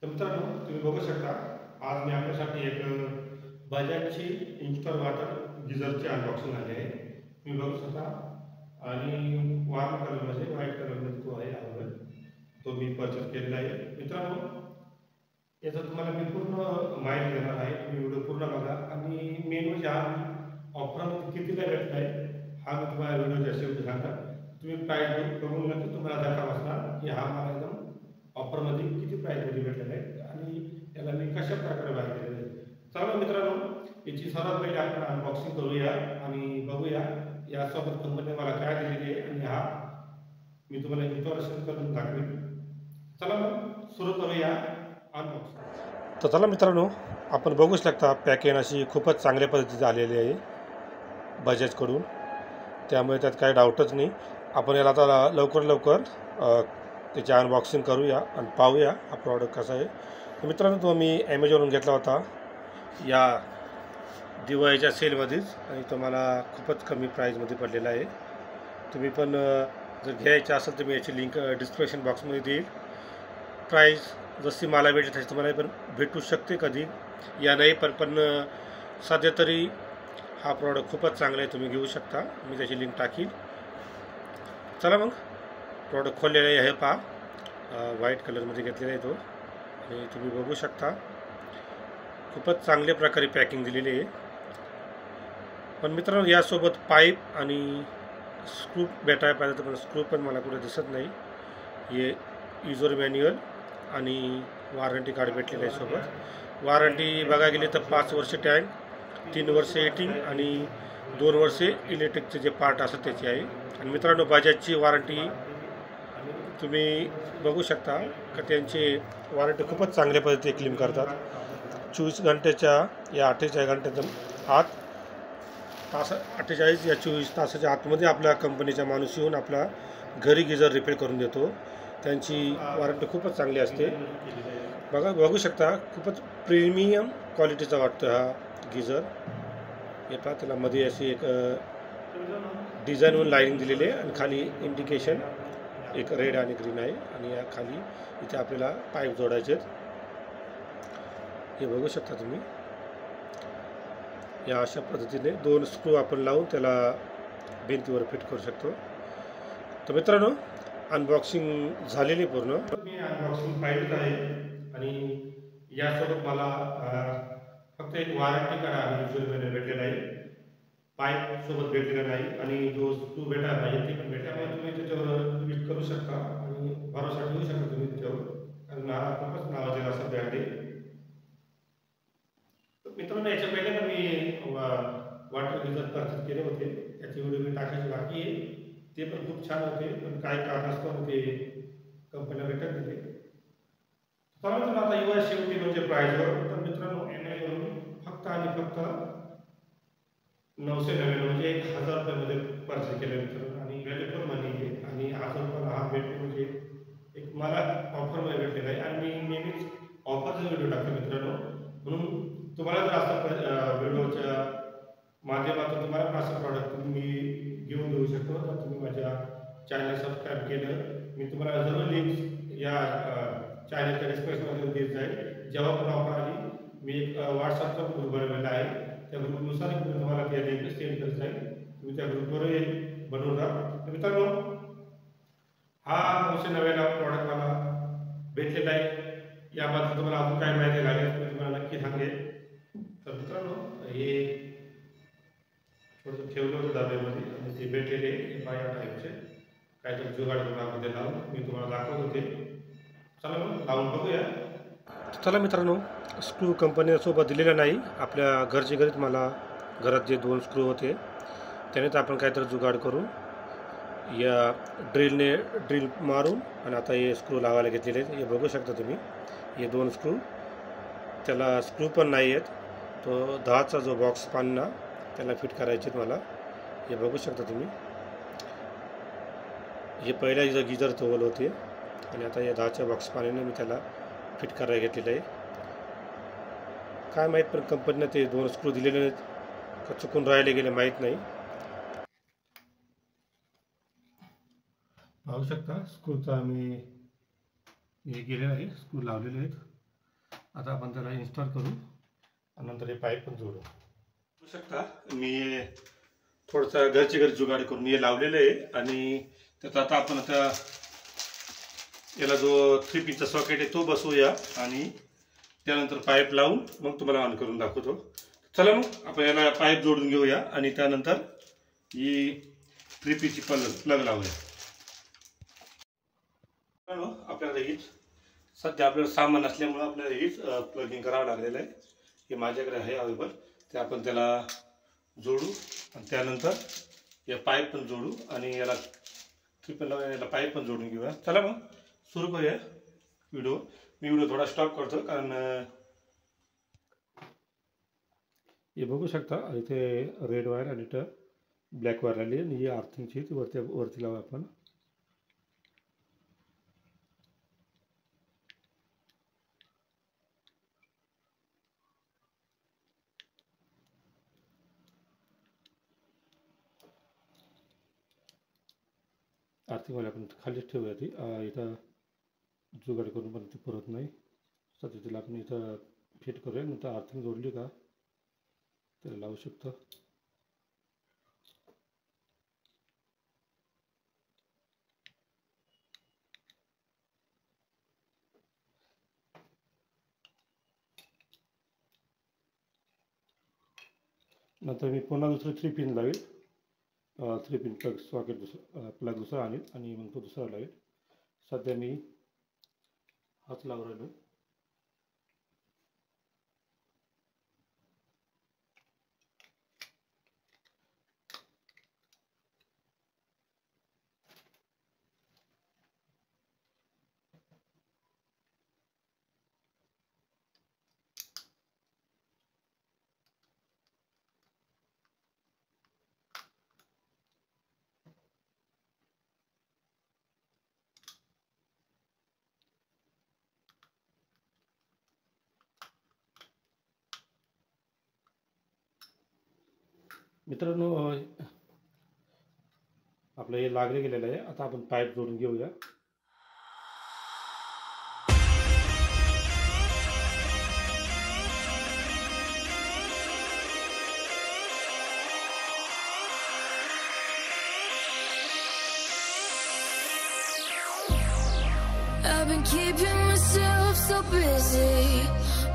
तर मित्रांनो, तुम्ही बघू शकता आज मी आपल्यासाठी एक बजाजची इन्स्टॉल वॉटर गिझरची अनबॉक्सिंग आली आहे. तुम्ही बघू शकता आणि वार्म कलरमध्ये व्हाईट कलरमध्ये तो आहे अवेलेबल. तो मी परचेस केलेला आहे. मित्रांनो, याचं तुम्हाला मी पूर्ण माहिती देणार आहे. तुम्ही व्हिडिओ पूर्ण बघा आणि मेन म्हणजे हा ऑफरमध्ये कितीला भेटला आहे हा मी तुम्हाला व्हिडिओच्या शेवटी सांगणार. तुम्ही प्राईस बघून नक्की तुम्हाला धक्का बसणार की हा मला एकदम ऑफरमध्ये किती प्राईसमध्ये भेटलेला आहे आणि याला मी कशा प्रकारे बाहेर केलेलं आहे. चला मित्रांनो, याची सर्वात पहिले आपण अनबॉक्सिंग करूया आणि बघूया यासोबत कंपनी मला काय दिलेली आहे आणि हा मी तुम्हाला इन्स्टॉलेशन करून दाखवेन. चला मग सुरू करूया अनबॉक्सिंग. तर चला मित्रांनो, आपण बघू शकता पॅकिंग अशी खूपच चांगल्या पद्धतीची आलेली आहे बजाजकडून, त्यामुळे त्यात काही डाऊटच नाही. आपण याला आता लवकर त्याची अनबॉक्सिंग करूया आणि पाहूया हा प्रॉडक्ट कसा आहे. तर मित्रांनो, तो मी ॲमेझॉनवरून घेतला होता या दिवाळीच्या सेलमध्येच आणि तो मला खूपच कमी प्राईजमध्ये पडलेला आहे. तुम्ही पण जर घ्यायचं असेल तर मी याची लिंक डिस्क्रिप्शन बॉक्समध्ये देईल. प्राईस जशी मला भेटली तशी तुम्हाला पण भेटू शकते कधी या नाही, पण सध्या तरी हा प्रॉडक्ट खूपच चांगला आहे, तुम्ही घेऊ शकता. मी त्याची लिंक टाकील. चला मग प्रॉडक्ट खोललेला आहे. हे पहा, व्हाईट कलरमध्ये घेतलेला आहे तो आणि तुम्ही बघू शकता खूपच चांगल्या प्रकारे पॅकिंग दिलेली आहे. पण मित्रांनो, यासोबत पाईप आणि स्क्रू भेटायला पाहिजे तर पण स्क्रू पण मला कुठे दिसत नाही. हे युजर मॅन्युअल आणि वॉरंटी कार्ड भेटलेलं आहे सोबत. वॉरंटी बघायला गेली तर 5 वर्ष टँक, 3 वर्ष एटिंग आणि 2 वर्षे इलेक्ट्रिकचे जे पार्ट असतात त्याची आहे. आणि मित्रांनो, बजाजची वॉरंटी तुम्ही बघू शकता का त्यांची वॉरंटी खूपच चांगल्या पद्धतीने क्लेम करतात. 24 घंट्याच्या या 48 घंट्याच्या आत 48 या 24 तासाच्या आतमध्ये आपल्या कंपनीचा माणूस येऊन आपला घरी गिझर रिपेअर करून देतो. त्यांची वॉरंटी खूपच चांगली असते. बघू शकता खूपच प्रीमियम क्वालिटीचा वाटतो हा गिझर. हे पहा, त्याला मध्ये अशी एक डिझाईनवरून लाईनिंग दिलेली आहे आणि खाली इंडिकेशन एक रेड आणि ग्रीन आहे आणि या खाली इथे आपल्याला पाईप जोडायचे आहेत. हे बघू शकता तुम्ही. या अशा पद्धतीने 2 स्क्रू आपण लावून त्याला भिंतीवर फिट करू शकतो. तर मित्रांनो, अनबॉक्सिंग झालेली पूर्ण. मी अनबॉक्सिंग पाहिलेच आहे आणि यासोबत मला फक्त एक वॉरंटी कार्ड आणि युजर भेटलेला आहे. पाईप सोबत भेटलेला नाही आणि जो स्क्रू भेटायला पाहिजे ते पण भेटल्यामुळे तुम्ही त्याच्यावर क्लिक करू शकता आणि भरोसा ठेवू शकता तुम्ही त्याच्यावर, कारण हा खूपच नावाजेला असा ब्रँड आहे. मित्रांनो, याच्या पहिले पण मी वॉटर गिझर परचेस केले होते, त्याचे व्हिडिओ मी टाकायचे बाकी आहे. ते पण खूप छान होते, पण काही कारणास्तव ते कंपनीला रिटर्न दिले. परंतु आता युवा शेवटी म्हणजे प्राईजवर. तर मित्रांनो, ॲमेझॉनवरून फक्त आणि फक्त 999 म्हणजे 1000 रुपयामध्ये परचेस केलं मित्रांनो आणि व्हॅल्यू फॉर मनी आहे आणि 1000 रुपयाला हा भेटतो म्हणजे एक मला ऑफरमध्ये भेटलेला आहे आणि मी नेहमीच ऑफरचा व्हिडिओ टाकतो मित्रांनो. म्हणून तुम्हाला जर असं व्हिडिओच्या माध्यमातून तुम्हाला पण असं प्रॉडक्ट तुम्ही घेऊन देऊ शकतो तर तुम्ही माझ्या चॅनल सबस्क्राईब केलं, मी तुम्हाला जरूर लिंक्स या चॅनलच्या डिस्क्रिप्शनमध्ये देत जाईल. जेव्हा पण ऑफर आली मी एक व्हॉट्सअपचा ग्रुप बनवलेला आहे, त्या ग्रुपनुसार मी तुम्हाला त्या लिंक सेंड करत जाईल. तुम्ही त्या ग्रुपवरही बनवून राहा. मित्रांनो, हा 999 प्रॉडक्ट मला भेटलेला आहे. याबद्दल तुम्हाला अजून काय माहिती लागेल मी तुम्हाला नक्की सांगेन. तर मित्रांनो, हे थोडंसं ठेवलं होतं डब्यामध्ये आणि ते भेटलेले बाया टाईपचे काहीतरी जुगाड गुणामध्ये लावून मी तुम्हाला दाखवत होते. चला मग लावून बघूया. चला मित्रांनो, स्क्रू कंपनीसोबत दिलेला नाही, आपल्या घरच्या घरीच मला घरात जे 2 स्क्रू होते त्यानेच आपण काहीतरी जुगाड करू या ड्रिल मारून आणि आता हे स्क्रू लावायला घेतलेले आहेत. हे बघू शकता तुम्ही, हे 2 स्क्रू, त्याला स्क्रू पण नाही आहेत. तो 10चा जो बॉक्स पानना त्याला फिट करायचे आहेत मला. हे बघू शकता तुम्ही. हे पहिल्या जो गिझर तोवल होते आणि आता या 10च्या बॉक्स पाण्याने मी त्याला फिट करायला घेतलेलं आहे. काय माहीत, पण कंपनीनं ते 2 स्क्रू दिलेले नाहीत का चुकून राहिले गेले माहीत नाही. पाहू शकता स्क्रूचा मी हे केलेलं आहे, स्क्रू लावलेले आहेत. आता आपण त्याला इन्स्टॉल करू आणि नंतर हे पाईप पण जोडू. बघू शकता मी थोडंसं घरची जुगाड करून हे लावलेलं आहे आणि त्याचा आता याला जो 3 पिनचा सॉकेट आहे तो बसवूया आणि त्यानंतर पाईप लावून मग तुम्हाला ऑन करून दाखवतो. चला मग आपण याला पाईप जोडून घेऊया आणि त्यानंतर ही 3 पिनची प्लग लावूया. आपल्याला हीच सध्या आपल्याला सामान असल्यामुळे आपल्याला हीच प्लगिंग करावं लागलेलं आहे. हे माझ्याकडे आहे अवेलेबल. ते आपण त्याला जोडू आणि त्यानंतर या पाईप पण जोडू आणि याला 3 पिन लावून याला पाईप पण जोडून घेऊया. चला मग सुरू करूया व्हिडिओ. मी व्हिडिओ थोडा स्टॉप करतो कारण हे बघू शकता इथे रेड वायर आणि इथं ब्लॅक वायर आली आणि ही आर्थिंगची ती वरती लावू आपण. आर्थिंगवाली आपण खालीच ठेवूया ती. इथं जुगाड करून पण ती पुरत नाही. सध्या तिला आपण इथं फिट करूया. नंतर आर्थिंग जोडली का त्याला लावू शकतो. नंतर मी पुन्हा दुसरं 3 पिन लावेल. 3 पिन प्लग सॉकेट प्लग दुसरा आणेल आणि मग तो दुसरा लावेल. सध्या मी हाच लावून राहिलो. मित्रांनो आपलं हे लागले गेलेलं आहे. आता आपण पाईप जोडून घेऊया. I've been keeping myself so busy,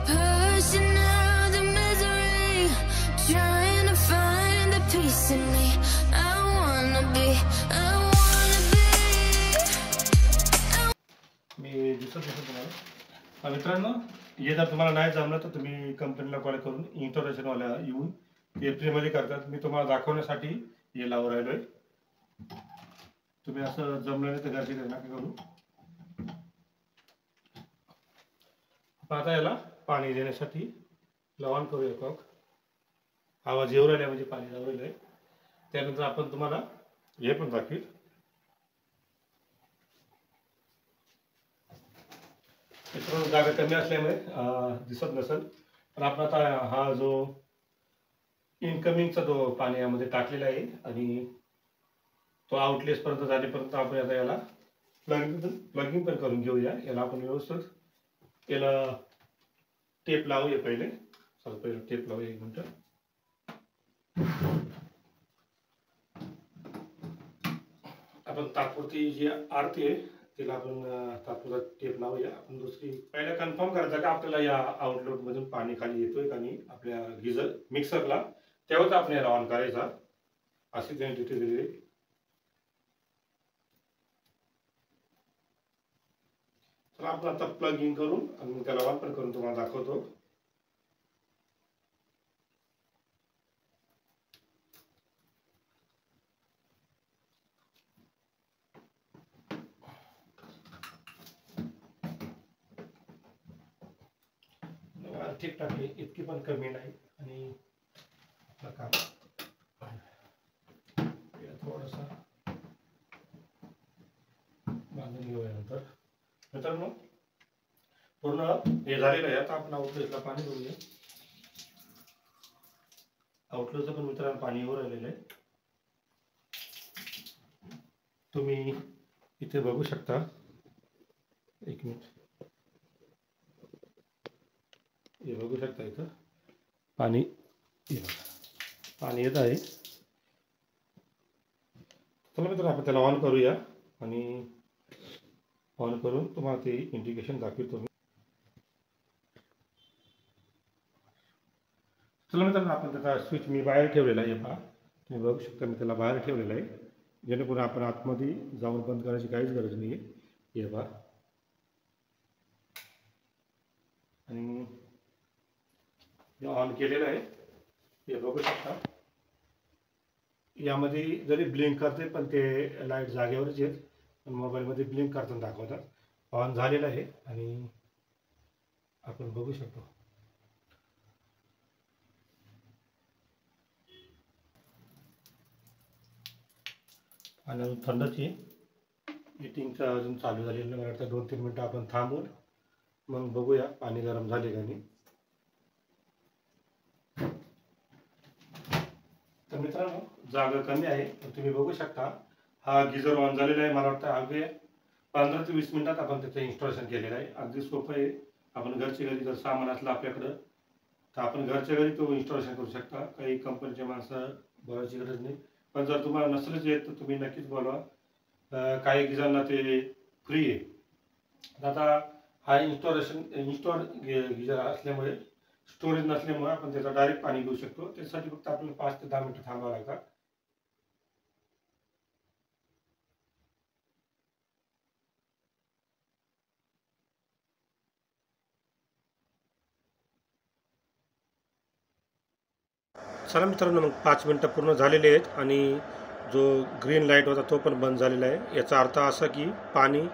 pushing out the misery, trying to find the peace in me. I wanna be. मी दिसत तुम्हाला. मित्रांनो हे जर तुम्हाला नाही जमलं तर तुम्ही कंपनीला कॉल करून इंस्टॉलेशनवाल्या येऊन ते फ्रीमध्ये करतात. मी तुम्हाला दाखवण्यासाठी हे लावून राहिलोय. तुम्ही असं जमलं नाही तर घरचे नका करू. आता याला पाणी देण्यासाठी ऑन करूया कॉक. आवाज येऊ राहिला म्हणजे पाणी जाऊ राहिलं आहे. त्यानंतर आपण तुम्हाला हे पण दाखवेल. मित्रांनो जागा कमी असल्यामुळे दिसत नसेल पण आपण आता हा जो इनकमिंगचा जो पाणी यामध्ये टाकलेला आहे आणि तो आउटलेस पर्यंत जाण्यापर्यंत आपण आता याला प्लगिंग पण करून घेऊया. याला आपण व्यवस्थित याला टेप लावूया पहिले. चला पहिले टेप लावूया 1 मिनिट. आपण तात्पुरती जी आरती आहे तिला आपण तात्पुरता टेप लावूया. आपण दुसरी पहिला कन्फर्म करायचा का आपल्याला या आउटलेट मधून पाणी खाली येतोय का नाही आपल्या गिझर मिक्सरला, तेव्हाच आपण याला ऑन करायचा. अशी त्यांनी तिथे दिली. तर आपण आता प्लग इन करून आणि त्याला ऑन पण करून तुम्हाला दाखवतो. ठीकठाक आहे, इतकी पण कमी नाही. आणि थोडासा बांधून घेऊया. नंतर मित्रांनो पूर्ण हे झालेलं आहे. आता आपण आउटलेटला पाणी भरूया. आउटलेटचं पण मित्रांनो पाणी येऊ राहिलेलं आहे. तुम्ही इथे बघू शकता. 1 मिनिट. हे बघू शकता इथं पाणी पाणी येत आहे. चला मित्रांनो आपण त्याला ऑन करूया आणि ऑन करून तुम्हाला ते इंडिकेशन दाखवतो मी. चला मित्रांनो आपण त्याचा स्विच मी बाहेर ठेवलेला आहे. पहा तुम्ही बघू शकता मी त्याला बाहेर ठेवलेला आहे, जेणेकरून आपण आतमध्ये जाऊन बंद करायची काहीच गरज नाही आहे. हे पहा आणि ऑन केलेलं आहे. हे बघू शकता यामध्ये जरी ब्लिंक करते पण ते लाईट जागेवरच येत, पण मोबाईलमध्ये ब्लिंक करताना दाखवतात. ऑन झालेलं आहे आणि आपण बघू शकतो. आणि अजून थंडच आहे. हिटिंगचं अजून चालू झालेलं नाही. मला वाटतं 2-3 मिनटं आपण थांबून मग बघूया पाणी गरम झाले का नाही. तर मित्रांनो जागा कमी आहे, पण तुम्ही बघू शकता हा गिझर ऑन झालेला आहे. मला वाटतं अगदी 15 ते 20 मिनिटात आपण त्याचं इन्स्टॉलेशन केलेलं आहे. अगदी सोपं आहे. आपण घरच्या घरी जर सामान असलं आपल्याकडं तर आपण घरच्या घरी तो इन्स्टॉलेशन करू शकता. काही कंपनीचे माणसं बोलायची गरज नाही. पण जर तुम्हाला नसलंच येत तर तुम्ही नक्कीच बोलवा. काही गिझांना ते फ्री आहे. आता हा इन्स्टॉल गिझर असल्यामुळे स्टोरेज नसल्यामुळे आपण त्याचा डायरेक्ट पाणी घेऊ शकतो. त्यासाठी फक्त आपल्याला 5 ते 10 मिनिटं थांबावं लागतात. चला मित्रांनो मग 5 मिनिटं पूर्ण झालेले आहेत आणि जो ग्रीन लाईट होता तो पण बंद झालेला आहे. याचा अर्थ असा की पाणी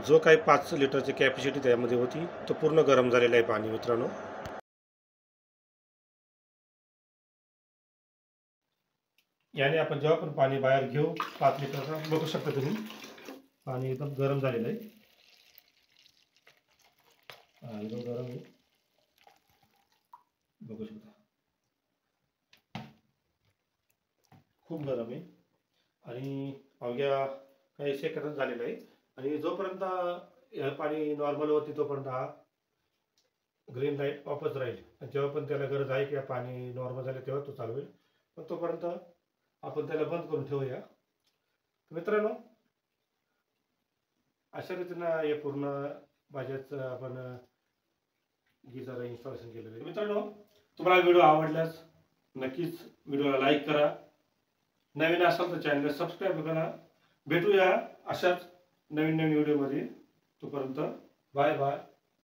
जो काही 5 लिटरची कॅपॅसिटी त्यामध्ये होती तो पूर्ण गरम झालेला आहे पाणी मित्रांनो. याने आपण जेव्हा पण पाणी बाहेर घेऊ 5 लिटरचं बघू शकता तुम्ही पाणी एकदम गरम झालेलं आहे. एकदम गरम आहे बघू शकता, खूप गरम आहे आणि अवघ्या काही सेकंदच झालेलं आहे. आणि जोपर्यंत हे पाणी नॉर्मल होते तोपर्यंत हा ग्रीन लाईट ऑफच राहील. जेव्हा पण त्याला गरज आहे की पाणी नॉर्मल झाले तेव्हा तो चालू होईल, पण तोपर्यंत आपण त्याला बंद करून ठेवूया. मित्रांनो अशा रीतीनं हे पूर्ण बजाजचं आपण गिझर इन्स्टॉलेशन केलेलं आहे. मित्रांनो तुम्हाला व्हिडिओ आवडल्यास नक्कीच व्हिडिओला लाईक करा. नवीन असाल तर चॅनलला सबस्क्राईब करा. भेटूया अशाच नवीन व्हिडिओमध्ये. तोपर्यंत बाय बाय.